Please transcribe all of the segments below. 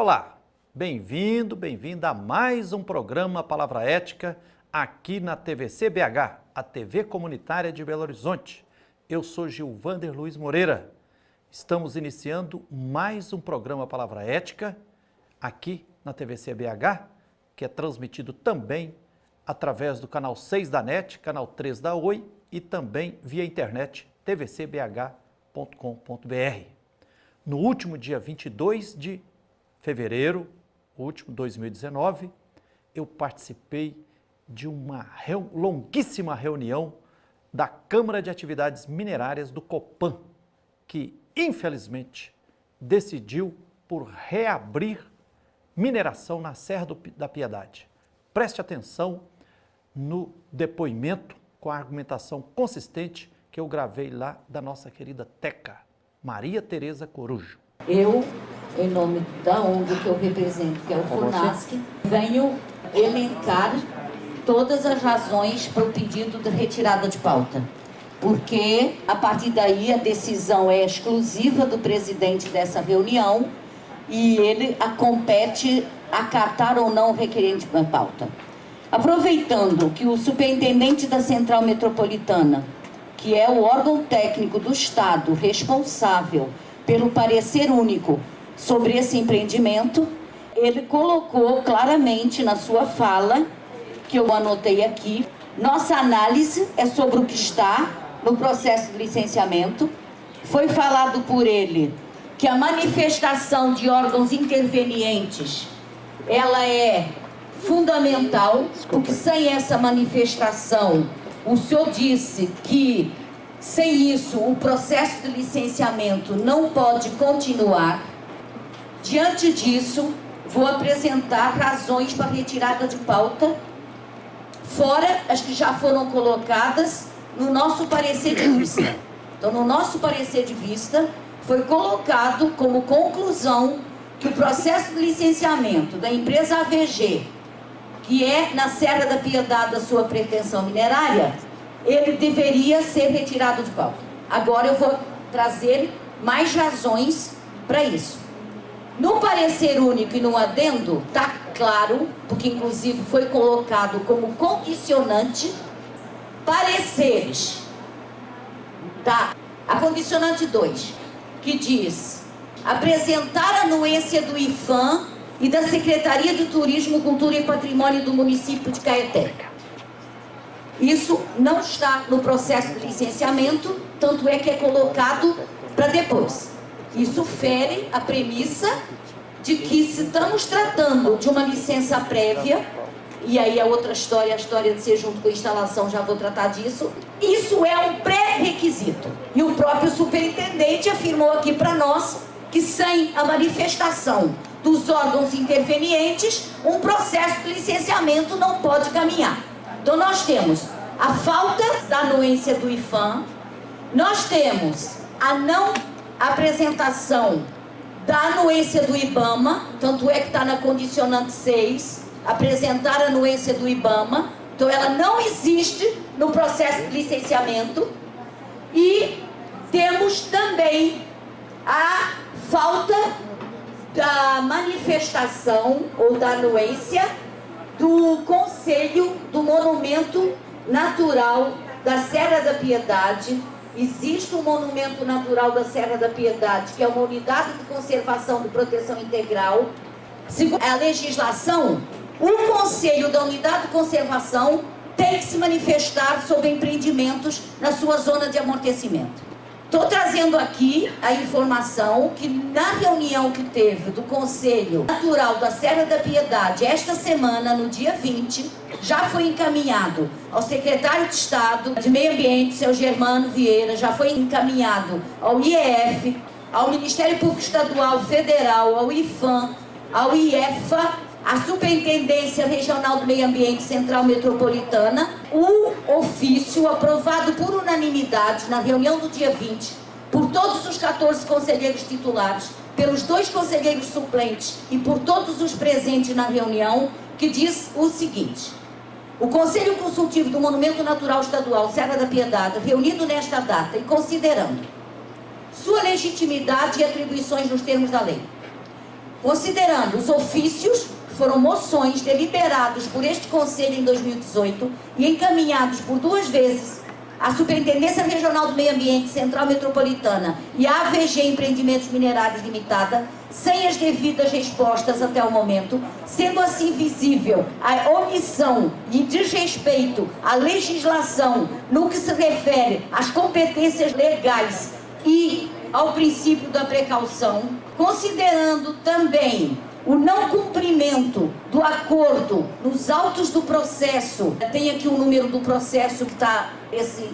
Olá, bem-vindo, bem-vinda a mais um programa Palavra Ética aqui na TVC BH, a TV comunitária de Belo Horizonte. Eu sou Gilvander Luiz Moreira. Estamos iniciando mais um programa Palavra Ética aqui na TVC BH, que é transmitido também através do canal 6 da NET, canal 3 da Oi e também via internet tvcbh.com.br. No último dia 22 de fevereiro, último 2019, eu participei de uma longuíssima reunião da Câmara de Atividades Minerárias do Copan, que infelizmente decidiu por reabrir mineração na Serra da Piedade. Preste atenção no depoimento com a argumentação consistente que eu gravei lá da nossa querida Teca, Maria Tereza Corujo. Eu, em nome da ONG que eu represento, que é o FUNASC, venho elencar todas as razões para o pedido de retirada de pauta. Porque, a partir daí, a decisão é exclusiva do presidente dessa reunião e ele compete acatar ou não o requerente da pauta. Aproveitando que o superintendente da Central Metropolitana, que é o órgão técnico do Estado responsável pelo parecer único sobre esse empreendimento, ele colocou claramente na sua fala, que eu anotei aqui, nossa análise é sobre o que está no processo de licenciamento. Foi falado por ele que a manifestação de órgãos intervenientes, ela é fundamental, porque sem essa manifestação, o senhor disse que sem isso o processo de licenciamento não pode continuar. Diante disso, vou apresentar razões para retirada de pauta, fora as que já foram colocadas no nosso parecer de vista. Então, no nosso parecer de vista, foi colocado como conclusão que o processo de licenciamento da empresa AVG, que é na Serra da Piedade a sua pretensão minerária, ele deveria ser retirado de pauta. Agora eu vou trazer mais razões para isso. No parecer único e no adendo, está claro, porque inclusive foi colocado como condicionante, pareceres. Tá? A condicionante 2, que diz apresentar a anuência do IPHAN e da Secretaria de Turismo, Cultura e Patrimônio do município de Caeté. Isso não está no processo de licenciamento, tanto é que é colocado para depois. Isso fere a premissa de que, se estamos tratando de uma licença prévia, e aí a outra história, a história de ser junto com a instalação, já vou tratar disso, isso é um pré-requisito. E o próprio superintendente afirmou aqui para nós que sem a manifestação dos órgãos intervenientes, um processo de licenciamento não pode caminhar. Então nós temos a falta da anuência do IPHAN, nós temos a não apresentação da anuência do IBAMA, tanto é que está na condicionante 6, apresentar a anuência do IBAMA, então ela não existe no processo de licenciamento, e temos também a falta da manifestação ou da anuência do Conselho do Monumento Natural da Serra da Piedade. Existe um monumento natural da Serra da Piedade, que é uma unidade de conservação de proteção integral. Segundo a legislação, o Conselho da Unidade de Conservação tem que se manifestar sobre empreendimentos na sua zona de amortecimento. Estou trazendo aqui a informação que na reunião que teve do Conselho Natural da Serra da Piedade, esta semana, no dia 20, já foi encaminhado ao secretário de Estado de Meio Ambiente, seu Germano Vieira, já foi encaminhado ao IEF, ao Ministério Público Estadual Federal, ao IPHAN, ao IEFA, à Superintendência Regional do Meio Ambiente Central Metropolitana, o ofício aprovado por unanimidade na reunião do dia 20, por todos os 14 conselheiros titulares, pelos 2 conselheiros suplentes e por todos os presentes na reunião, que diz o seguinte: o Conselho Consultivo do Monumento Natural Estadual Serra da Piedade, reunido nesta data e considerando sua legitimidade e atribuições nos termos da lei, considerando os ofícios, que foram moções deliberados por este Conselho em 2018 e encaminhados por 2 vezes à Superintendência Regional do Meio Ambiente Central Metropolitana e à AVG Empreendimentos Minerários Limitada, sem as devidas respostas até o momento, sendo assim visível a omissão e desrespeito à legislação no que se refere às competências legais e ao princípio da precaução, considerando também o não cumprimento do acordo nos autos do processo. Tem aqui o número do processo que está esse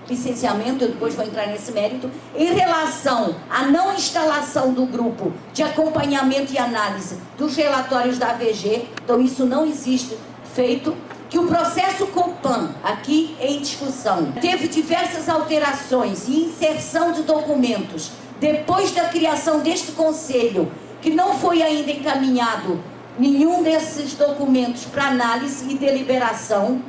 licenciamento, eu depois vou entrar nesse mérito, em relação à não instalação do grupo de acompanhamento e análise dos relatórios da AVG, então isso não existe feito, que o processo Copan, aqui em discussão, teve diversas alterações e inserção de documentos depois da criação deste Conselho, que não foi ainda encaminhado nenhum desses documentos para análise e deliberação,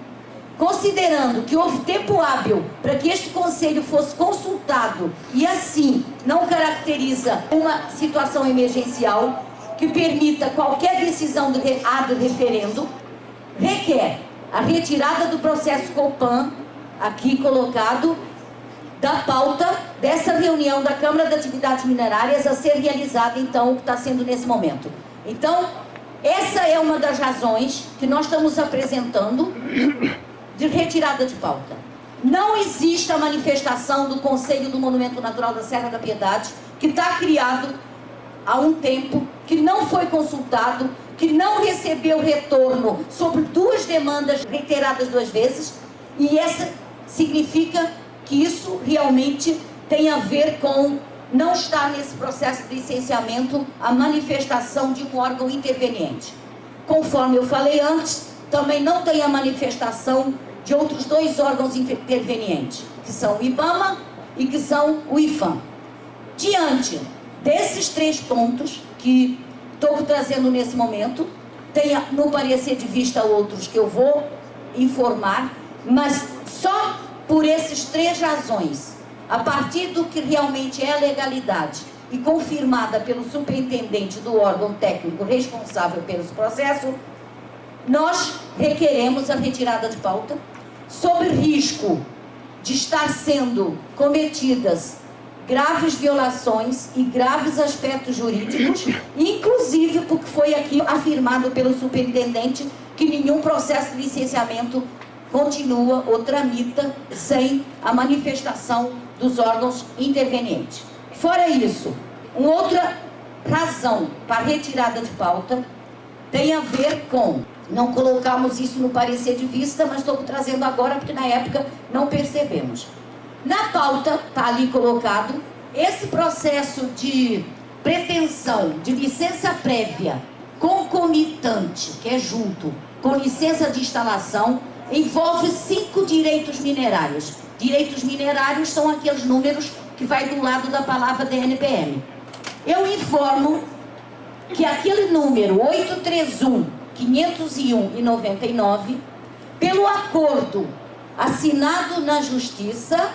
considerando que houve tempo hábil para que este Conselho fosse consultado e assim não caracteriza uma situação emergencial que permita qualquer decisão ad referendo, requer a retirada do processo Copan, aqui colocado, da pauta dessa reunião da Câmara de Atividades Minerárias a ser realizada, então, o que está sendo nesse momento. Então, essa é uma das razões que nós estamos apresentando de retirada de pauta. Não existe a manifestação do Conselho do Monumento Natural da Serra da Piedade, que está criado há um tempo, que não foi consultado, que não recebeu retorno sobre 2 demandas reiteradas 2 vezes, e essa significa que isso realmente tem a ver com não estar nesse processo de licenciamento a manifestação de um órgão interveniente. Conforme eu falei antes, também não tem a manifestação de outros 2 órgãos intervenientes, que são o IBAMA e que são o IFAM. Diante desses 3 pontos que estou trazendo nesse momento, tem no parecer de vista outros que eu vou informar, mas só por esses 3 razões, a partir do que realmente é a legalidade e confirmada pelo superintendente do órgão técnico responsável pelo processo, nós requeremos a retirada de pauta, sob risco de estar sendo cometidas graves violações e graves aspectos jurídicos, inclusive porque foi aqui afirmado pelo superintendente que nenhum processo de licenciamento continua ou tramita sem a manifestação dos órgãos intervenientes. Fora isso, uma outra razão para a retirada de pauta tem a ver com, não colocamos isso no parecer de vista, mas estou trazendo agora porque na época não percebemos. Na pauta, está ali colocado, esse processo de pretensão de licença prévia concomitante, que é junto com licença de instalação, envolve 5 direitos minerários. Direitos minerários são aqueles números que vai do lado da palavra DNPM. Eu informo que aquele número 831.501/99, pelo acordo assinado na Justiça,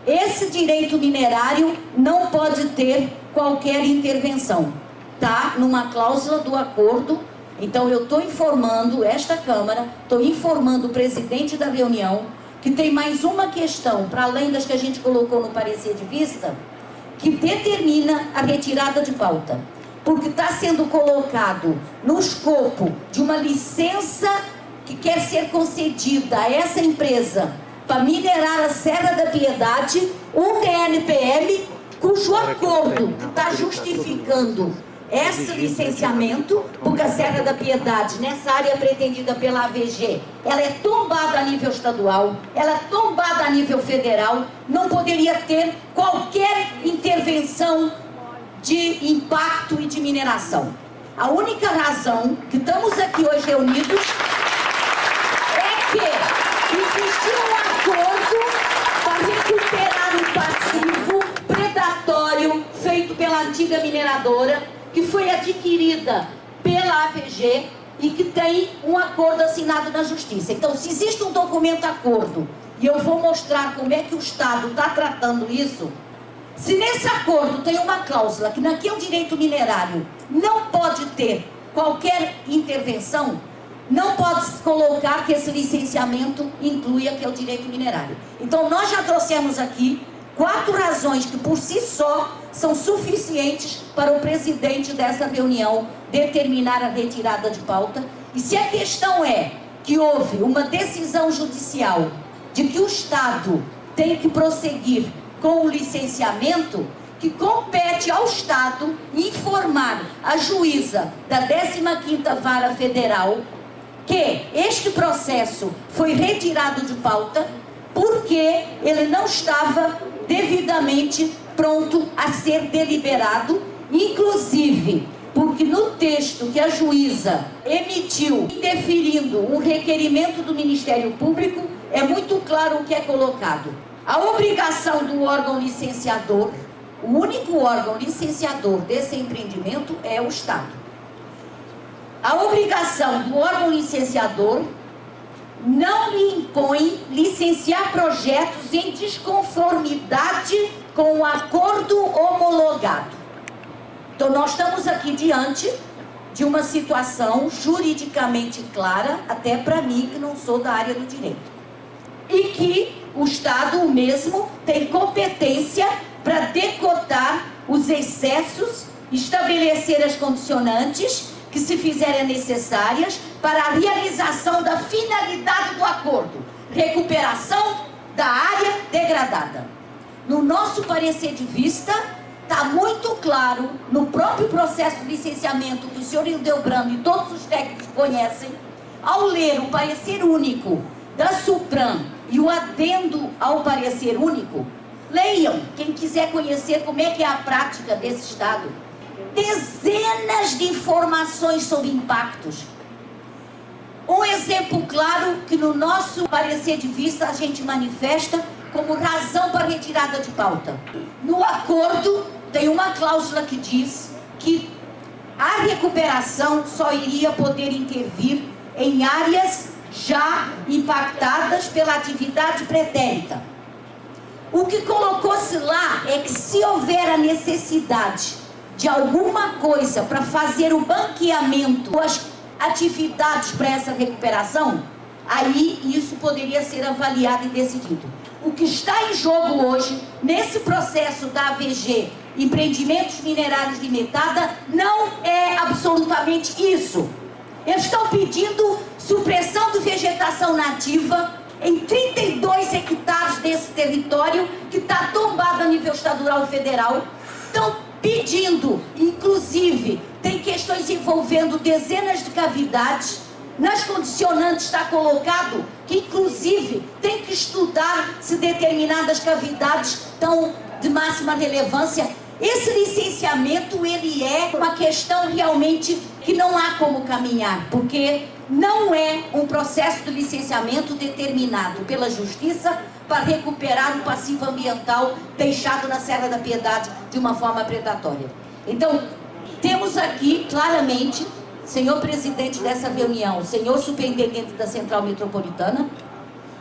esse direito minerário não pode ter qualquer intervenção. Está numa cláusula do acordo. Então eu estou informando esta Câmara, estou informando o presidente da reunião, que tem mais uma questão, para além das que a gente colocou no parecer de vista, que determina a retirada de pauta. Porque está sendo colocado no escopo de uma licença que quer ser concedida a essa empresa para minerar a Serra da Piedade, um DNPM cujo acordo que está justificando esse licenciamento, porque a Serra da Piedade, nessa área pretendida pela AVG, ela é tombada a nível estadual, ela é tombada a nível federal, não poderia ter qualquer intervenção de impacto e de mineração. A única razão que estamos aqui hoje reunidos é que existiu um acordo para recuperar um passivo predatório feito pela antiga mineradora, que foi adquirida pela AVG e que tem um acordo assinado na Justiça. Então, se existe um documento acordo, e eu vou mostrar como é que o Estado está tratando isso, Se nesse acordo tem uma cláusula que naquele direito minerário não pode ter qualquer intervenção, não pode se colocar que esse licenciamento inclui aquele direito minerário. Então nós já trouxemos aqui 4 razões que por si só são suficientes para o presidente dessa reunião determinar a retirada de pauta. E se a questão é que houve uma decisão judicial de que o Estado tem que prosseguir com o licenciamento, que compete ao Estado informar a juíza da 15ª Vara Federal que este processo foi retirado de pauta porque ele não estava devidamente pronto a ser deliberado, inclusive porque no texto que a juíza emitiu, deferindo um requerimento do Ministério Público, é muito claro o que é colocado. A obrigação do órgão licenciador, o único órgão licenciador desse empreendimento é o Estado. A obrigação do órgão licenciador não lhe impõe licenciar projetos em desconformidade com o acordo homologado. Então nós estamos aqui diante de uma situação juridicamente clara, até para mim que não sou da área do direito. E que o Estado o mesmo tem competência para decotar os excessos, estabelecer as condicionantes que se fizerem necessárias para a realização da finalidade do acordo, recuperação da área degradada. No nosso parecer de vista, está muito claro, no próprio processo de licenciamento que o senhor Hildebrando e todos os técnicos conhecem, ao ler o parecer único da Supram e o adendo ao parecer único, leiam, quem quiser conhecer como é que é a prática desse Estado. Dezenas de informações sobre impactos. Um exemplo claro que no nosso parecer de vista a gente manifesta como razão para retirada de pauta. No acordo tem uma cláusula que diz que a recuperação só iria poder intervir em áreas já impactadas pela atividade pretérita. O que colocou-se lá é que se houver a necessidade de alguma coisa para fazer o banqueamento ou as atividades para essa recuperação, aí isso poderia ser avaliado e decidido. O que está em jogo hoje, nesse processo da AVG, Empreendimentos Minerários Limitada, não é absolutamente isso. Eles estão pedindo supressão de vegetação nativa em 32 hectares desse território que está tombado a nível estadual e federal. Estão pedindo, inclusive, tem questões envolvendo dezenas de cavidades. Nas condicionantes está colocado que, inclusive, tem que estudar se determinadas cavidades estão de máxima relevância. Esse licenciamento, ele é uma questão realmente que não há como caminhar, porque não é um processo de licenciamento determinado pela Justiça para recuperar o passivo ambiental deixado na Serra da Piedade de uma forma predatória. Então, temos aqui claramente, senhor presidente dessa reunião, senhor superintendente da Central Metropolitana,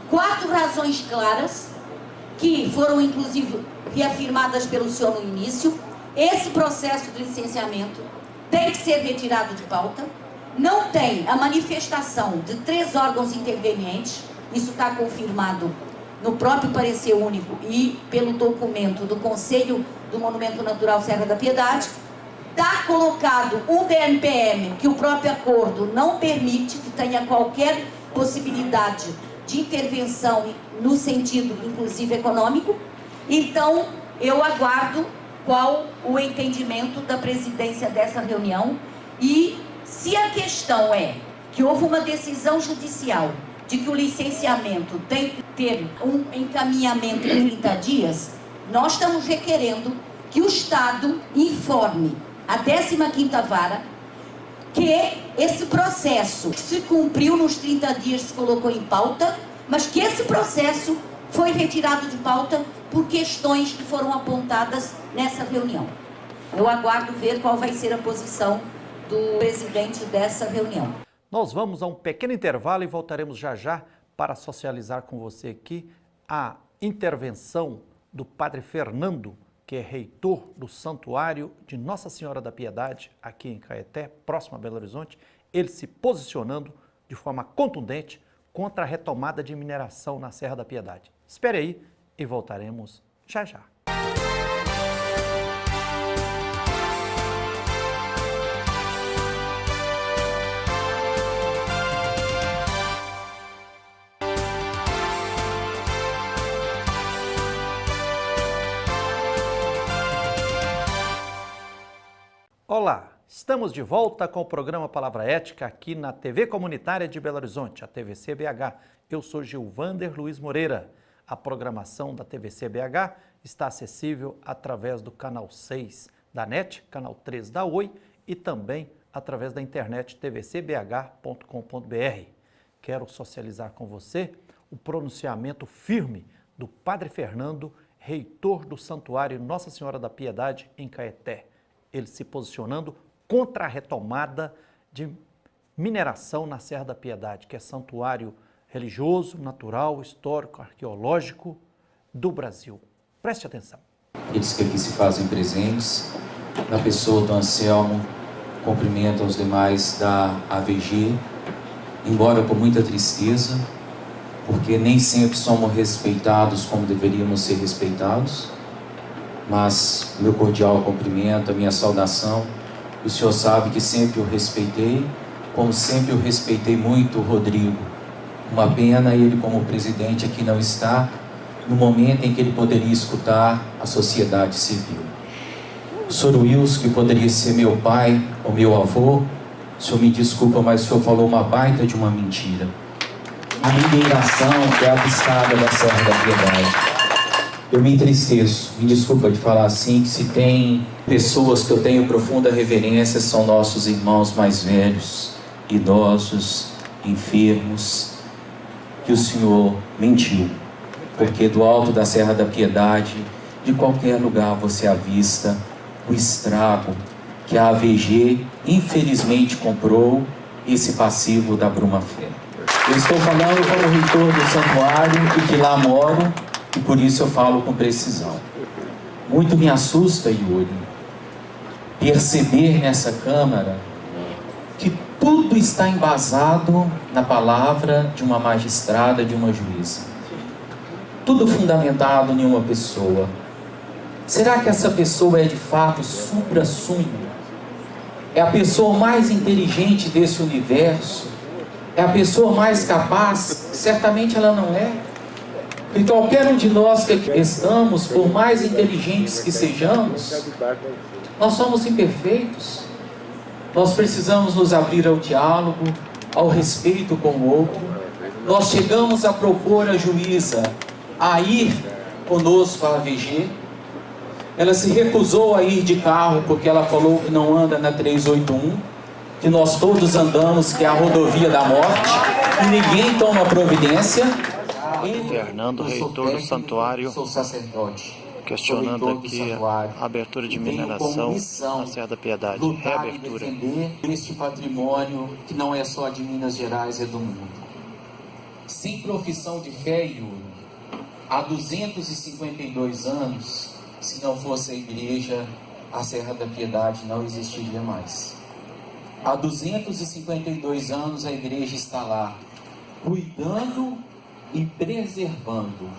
4 razões claras que foram inclusive reafirmadas pelo senhor no início. Esse processo de licenciamento tem que ser retirado de pauta. Não tem a manifestação de 3 órgãos intervenientes, isso está confirmado no próprio parecer único e pelo documento do Conselho do Monumento Natural Serra da Piedade. Está colocado um DNPM que o próprio acordo não permite que tenha qualquer possibilidade de intervenção no sentido, inclusive, econômico. Então, eu aguardo qual o entendimento da presidência dessa reunião. E se a questão é que houve uma decisão judicial de que o licenciamento tem que ter um encaminhamento em 30 dias, nós estamos requerendo que o Estado informe a 15ª Vara que esse processo se cumpriu nos 30 dias, se colocou em pauta, mas que esse processo foi retirado de pauta por questões que foram apontadas nessa reunião. Eu aguardo ver qual vai ser a posição do presidente dessa reunião. Nós vamos a um pequeno intervalo e voltaremos já já para socializar com você aqui a intervenção do padre Fernando que é reitor do Santuário de Nossa Senhora da Piedade, aqui em Caeté, próximo a Belo Horizonte, ele se posicionando de forma contundente contra a retomada de mineração na Serra da Piedade. Espere aí e voltaremos já já. Olá, estamos de volta com o programa Palavra Ética aqui na TV Comunitária de Belo Horizonte, a TVC BH. Eu sou Gilvander Luiz Moreira. A programação da TVC BH está acessível através do canal 6 da NET, canal 3 da Oi e também através da internet tvcbh.com.br. Quero socializar com você o pronunciamento firme do Padre Fernando, reitor do Santuário Nossa Senhora da Piedade em Caeté. Ele se posicionando contra a retomada de mineração na Serra da Piedade, que é santuário religioso, natural, histórico, arqueológico do Brasil. Preste atenção. Eles que aqui se fazem presentes, na pessoa do Anselmo, cumprimento aos demais da AVG, embora com muita tristeza, porque nem sempre somos respeitados como deveríamos ser respeitados, mas meu cordial cumprimento, a minha saudação. O senhor sabe que sempre o respeitei, como sempre eu respeitei muito o Rodrigo. Uma pena ele, como presidente, aqui não está, no momento em que ele poderia escutar a sociedade civil. O senhor Wilson, que poderia ser meu pai ou meu avô, o senhor me desculpa, mas o senhor falou uma baita de uma mentira. A mineração é avistada da Serra da Piedade. Eu me entristeço, me desculpa de falar assim, que se tem pessoas que eu tenho profunda reverência, são nossos irmãos mais velhos, idosos, enfermos, que o Senhor mentiu, porque do alto da Serra da Piedade, de qualquer lugar você avista o estrago que a AVG infelizmente comprou esse passivo da Bruma Fé. Eu estou falando como reitor do santuário e que lá moro, e por isso eu falo com precisão. Muito me assusta, Yuri, perceber nessa Câmara que tudo está embasado na palavra de uma magistrada, de uma juíza. Tudo fundamentado em uma pessoa. Será que essa pessoa é de fato supra-sumo? É a pessoa mais inteligente desse universo? É a pessoa mais capaz? Certamente ela não é. E qualquer um de nós que estamos, por mais inteligentes que sejamos, nós somos imperfeitos. Nós precisamos nos abrir ao diálogo, ao respeito com o outro. Nós chegamos a propor à juíza a ir conosco à AVG. Ela se recusou a ir de carro porque ela falou que não anda na 381, que nós todos andamos, que é a rodovia da morte, e ninguém toma providência. Fernando, reitor do santuário, questionando aqui a abertura de mineração na Serra da Piedade, reabertura. Este patrimônio que não é só de Minas Gerais, é do mundo. Sem profissão de fé, Yuri, há 252 anos, se não fosse a igreja, a Serra da Piedade não existiria mais. Há 252 anos a igreja está lá, cuidando e preservando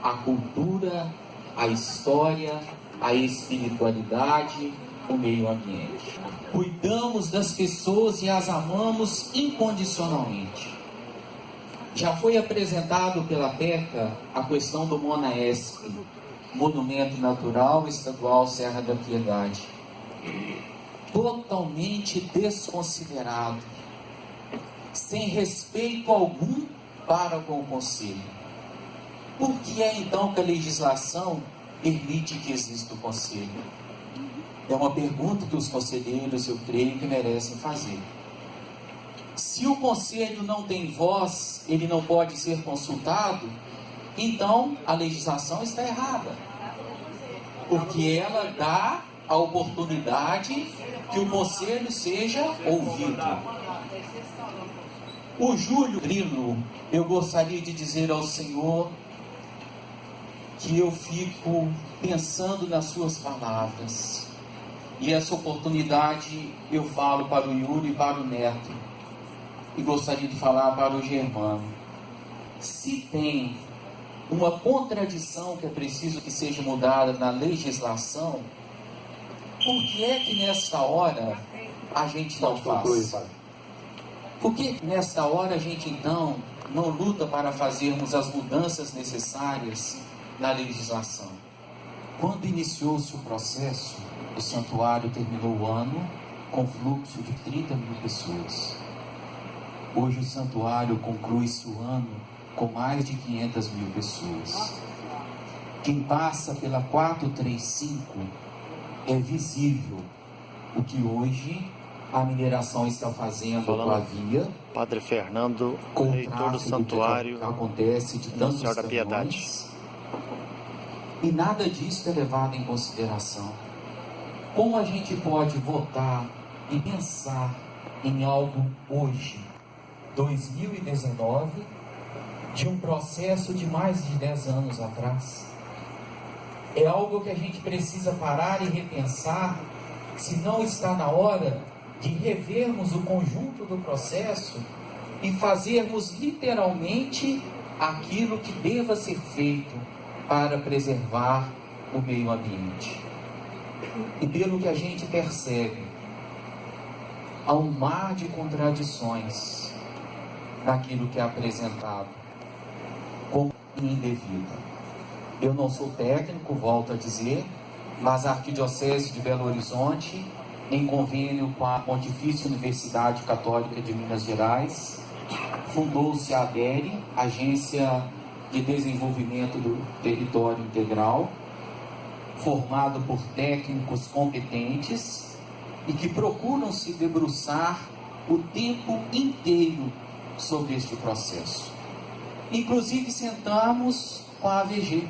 a cultura, a história, a espiritualidade, o meio ambiente. Cuidamos das pessoas e as amamos incondicionalmente. Já foi apresentado pela PECA a questão do MONAESP, Monumento Natural Estadual Serra da Piedade. Totalmente desconsiderado, sem respeito algum para com o Conselho. Por que é então que a legislação permite que exista o Conselho? É uma pergunta que os conselheiros, eu creio, que merecem fazer. Se o Conselho não tem voz, ele não pode ser consultado, então a legislação está errada. Porque ela dá a oportunidade que o Conselho seja ouvido. O Júlio Grilo, eu gostaria de dizer ao senhor que eu fico pensando nas suas palavras. E essa oportunidade eu falo para o Yuri e para o Neto. E gostaria de falar para o Germano. Se tem uma contradição que é preciso que seja mudada na legislação, por que é que nesta hora a gente não faz? Por que nesta hora a gente então não luta para fazermos as mudanças necessárias na legislação? Quando iniciou-se o processo, o santuário terminou o ano com fluxo de 30 mil pessoas. Hoje o santuário conclui-se o ano com mais de 500 mil pessoas. Quem passa pela 435 é visível o que hoje a mineração está fazendo com a via, Padre Fernando, com o reitor do tráfego santuário que acontece de tantos Senhora da Piedade. caminhões. E nada disso é levado em consideração. Como a gente pode votar e pensar em algo hoje, 2019, de um processo de mais de 10 anos atrás? É algo que a gente precisa parar e repensar, se não está na hora de revermos o conjunto do processo e fazermos literalmente aquilo que deva ser feito para preservar o meio ambiente. E pelo que a gente percebe, há um mar de contradições naquilo que é apresentado como indevido. Eu não sou técnico, volto a dizer, mas a Arquidiocese de Belo Horizonte, em convênio com a Pontifícia Universidade Católica de Minas Gerais, fundou-se a ADERE, Agência de Desenvolvimento do Território Integral, formado por técnicos competentes e que procuram se debruçar o tempo inteiro sobre este processo. Inclusive sentamos com a AVG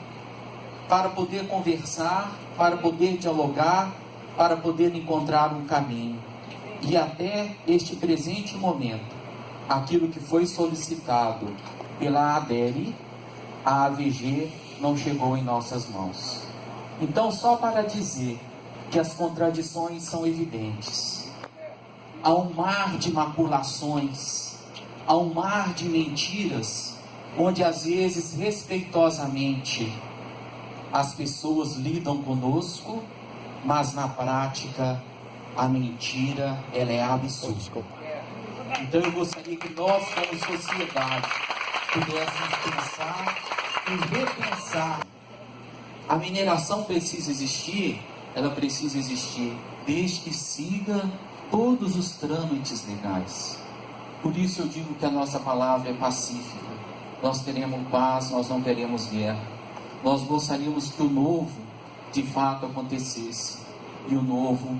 para poder conversar, para poder dialogar, para poder encontrar um caminho. E até este presente momento, aquilo que foi solicitado pela ADERE, a AVG não chegou em nossas mãos. Então, só para dizer que as contradições são evidentes. Há um mar de maculações, há um mar de mentiras, onde às vezes, respeitosamente, as pessoas lidam conosco, mas na prática a mentira ela é absurda. Então eu gostaria que nós, como sociedade, pudéssemos pensar e repensar. A mineração precisa existir, ela precisa existir desde que siga todos os trâmites legais. Por isso eu digo que a nossa palavra é pacífica. Nós teremos paz, nós não teremos guerra. Nós gostaríamos que o novo de fato acontecesse, e o novo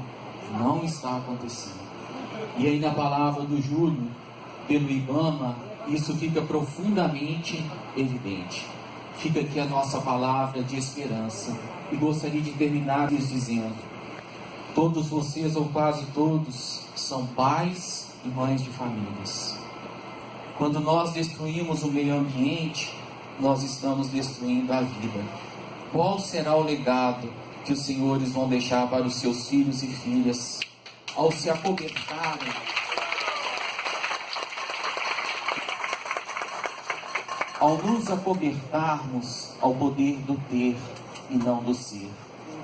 não está acontecendo. E aí na palavra do Júlio, pelo IBAMA, isso fica profundamente evidente. Fica aqui a nossa palavra de esperança. E gostaria de terminar lhes dizendo: todos vocês, ou quase todos, são pais e mães de famílias. Quando nós destruímos o meio ambiente, nós estamos destruindo a vida. Qual será o legado que os senhores vão deixar para os seus filhos e filhas ao se acobertarem ao nos acobertarmos ao poder do ter e não do ser?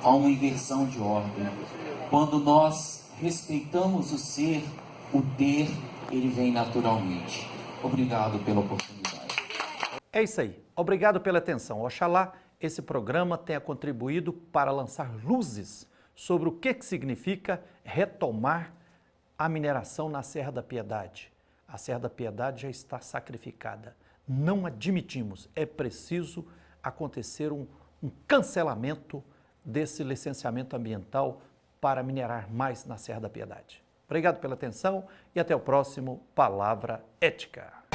Há uma inversão de ordem. Quando nós respeitamos o ser, o ter, ele vem naturalmente. Obrigado pela oportunidade. É isso aí. Obrigado pela atenção. Oxalá esse programa tenha contribuído para lançar luzes sobre o que significa retomar a mineração na Serra da Piedade. A Serra da Piedade já está sacrificada. Não admitimos. É preciso acontecer um cancelamento desse licenciamento ambiental para minerar mais na Serra da Piedade. Obrigado pela atenção e até o próximo Palavra Ética.